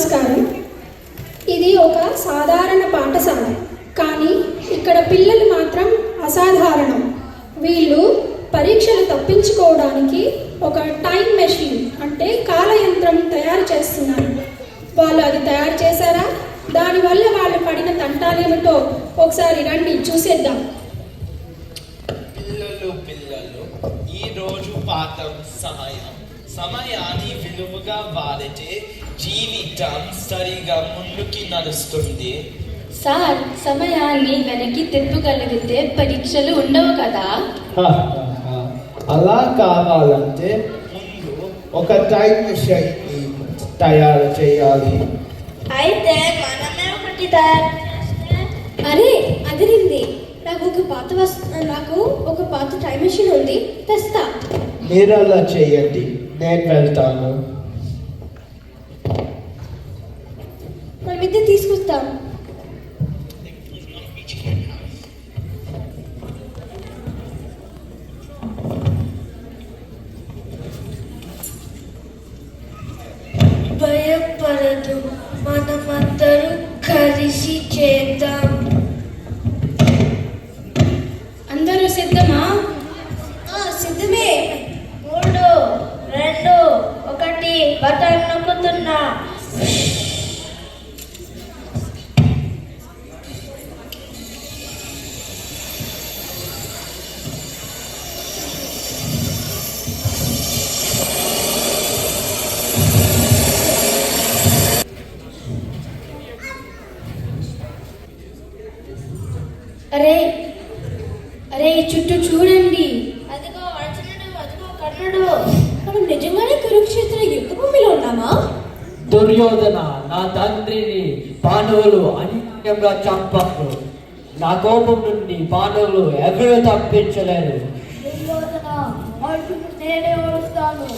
నమస్కారం. ఇది ఒక సాధారణ పాఠశాల, కానీ ఇక్కడ పిల్లలు మాత్రం అసాధారణం. వీళ్ళు పరీక్షలు తప్పించుకోవడానికి ఒక టైం మెషిన్ అంటే కాలయంత్రం తయారు చేస్తున్నారు. వాళ్ళు అది తయారు చేశారా? దానివల్ల వాళ్ళు పడిన తంటాలేమిటో ఒకసారి రండి చూసేద్దాం. పిల్లలు ఈరోజు పాఠం సమయాన్ని విలువగా వాడితే జీవితం సరిగా ముందుకి నడుస్తుంది. సార్, సమయాన్ని వెనక్కి తిప్పగలిగితే పరీక్షలు ఉండవు కదా. అలా కావాలంటే ముందు ఒక టైం మెషిన్ తయారు చేయాలి. అయితే మనమే ఒకటి తయారు చేస్తే? అరే అదిరింది. నాకు ఒక పాత టైం మెషిన్ ఉంది, తెస్తా. మీరు అలా చేయండి, నేను వెళ్తాను. మనమిద్దరు తీసుకొస్తాం. భయపడదు, మనమందరూ కలిసి చేద్దాం. అందరూ సిద్ధమా? సిద్ధమే. 3, 2, 1 బటన్ నొక్కుతున్నా. అరే అరే ఈ చుట్టూ చూడండి. అదిగో అర్జునుడు, అదిగో కర్ణుడు. మనం నిజంగానే కురుక్షేత్ర యుద్ధ భూమిలో ఉన్నామా? దుర్యోధన, నా తండ్రిని పాండవులు అన్యాయంగా చంపారు. నా కోపం నుండి పాండవులు ఎవరూ తప్పించలేరు. దుర్యోధన, అర్జునుడు నేనే ఓడుస్తాను.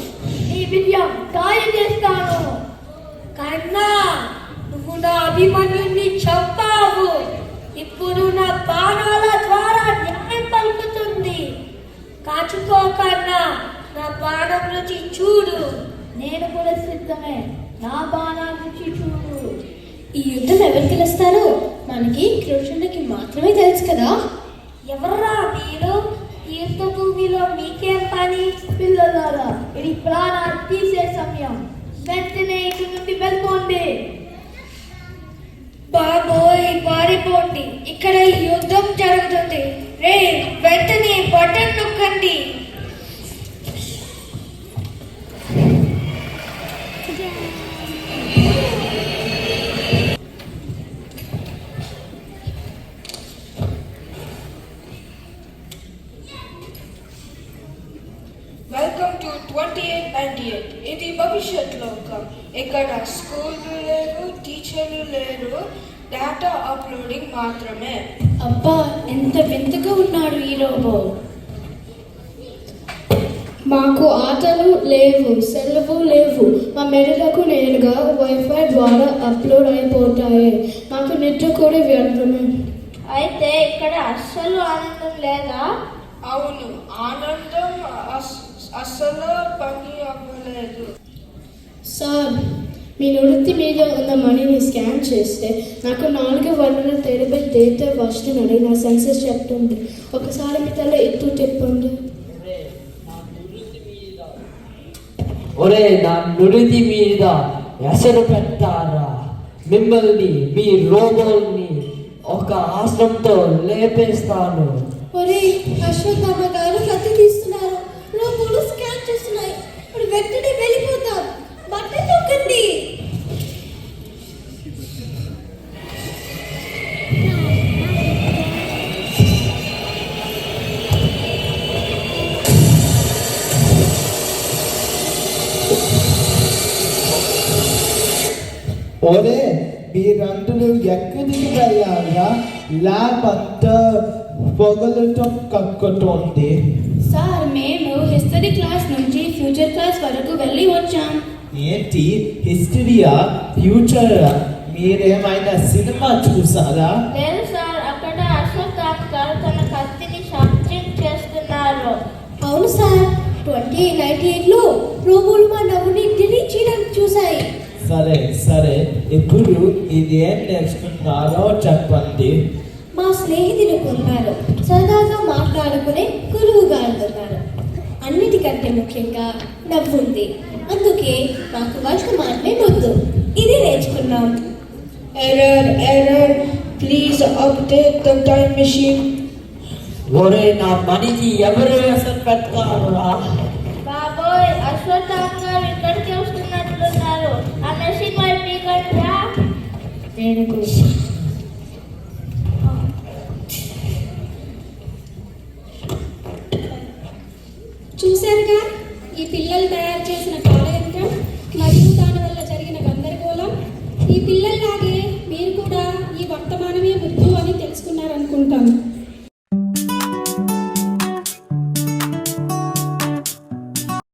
నీ విజయం ఖాయం చేస్తాను. కర్ణ, నువ్వు నా అభిమన్యుని చంపావు. ఇప్పుడు నా బాణాల ద్వారా న్యాయం పలుకుతుంది. కాచుకో కర్ణ, నా బాణం రుచి చూడు. నేను కూడా సిద్ధమే, నా బాణం రుచి చూడు. ఈ యుద్ధం ఎవరు గెలుస్తారో మనకి కృష్ణుడికి మాత్రమే తెలుసు కదా. ఎవర్రా మీరు? ఈ యుద్ధ భూమిలో మీకేం పని? పిల్లలారా, ఇది ప్రాణాలు తీసే సమయం. వెంటనే ఇటు నుండి వెళ్ళిపోండి. బాబోయ్, పారిపోండి, ఇక్కడ యుద్ధం జరుగుతుంది. రే, వెంటనే బటన్ నొక్కండి. Welcome to 2898. ఇది భవిష్యత్ లోకం. ఇక్కడ స్కూళ్ళు లేరు, టీచర్లు లేరు, డేటా అప్లోడింగ్ మాత్రమే. అబ్బా, ఎంత వింతగా ఉన్నాడు ఈ రోబో. మాకు ఆటలు లేవు, సెలవు లేవు. మా మెడలకు నేరుగా వైఫై ద్వారా అప్లోడ్ అయిపోతాయి. మాకు నిద్ర కూడా వ్యర్థమే. అయితే ఇక్కడ అస్సలు ఆనందం లేదా? అవును, ఆనందం అస్సలు పని అవ్వలేదు. సార్, మీ నుడితి మీద ఉన్న మనీని స్కాన్ చేస్తే నాకు 400 టెరాబైట్ డేటా వస్తుందని నా సెన్సస్ చెప్తుంది. ఒకసారి మీ తల ఎత్తు తిప్పండి. ఒరే, నా నుడితి మీద ఎసరు పెట్టారా? మిమ్మల్ని, మీ రోబోల్ని ఒక ఆశ్రమంతో లేపేస్తాను. ఒరే, అశ్వత్థామ గారు కత్తి తీస్తున్నారు, రోబోలు స్కాన్ చేస్తున్నాయి. ఇప్పుడు వెంటనే వెళ్ళిపోతాం. బట్టలు తొక్కండి. ఒరే, మీరందరూ ఎక్కడికి వెళ్ళారా? ల్యాబ్ అంతా పొగలతో కక్కుతోంది. సార్, మేము హిస్టరీ క్లాస్ నుంచి ఫ్యూచర్ క్లాస్ వరకు వెళ్ళి వచ్చాం. ఏంటి హిస్టరీయా, ఫ్యూచరా? మీరేమైనా సినిమా చూసారా? లేదు సార్, అక్కడ అశ్వత్థామ గారు తన కత్తిని షార్పింగ్ చేస్తున్నారు. అవును సార్, 2098లో రోబోలు మా నవ్వుని డిలీట్ చేయడానికి చూశాయి. సరే సరే ఇప్పుడు ఇది ఏం నేర్చుకున్నారో చెప్పండి. మా స్నేహితులు ఉన్నారు, సరదాగా మాట్లాడుకునే గురువు గారు ఉన్నారు. అన్నిటికంటే ముఖ్యంగా నవ్వుంది. అందుకే మాకు వర్షమాన్నే ముద్దు. ఇది నేర్చుకున్నాం. Error. Please update the time machine. ఒరే నా పనికి ఎవరు అసలు పెడతారా? బాబోయ్, అశ్వత్థామ గారు ఇక్కడికి వస్తున్నట్లున్నారు. ఆ మెషిన్ వైపు ఇక్కడిరా. నేను చూశారుగా ఈ పిల్లలు తయారు చేసిన కాలయంత్రం మరియు దానివల్ల జరిగిన గందరగోళం. ఈ పిల్లల్లాగే మీరు కూడా ఈ వర్తమానమే ముద్దు అని తెలుసుకున్నారనుకుంటాను.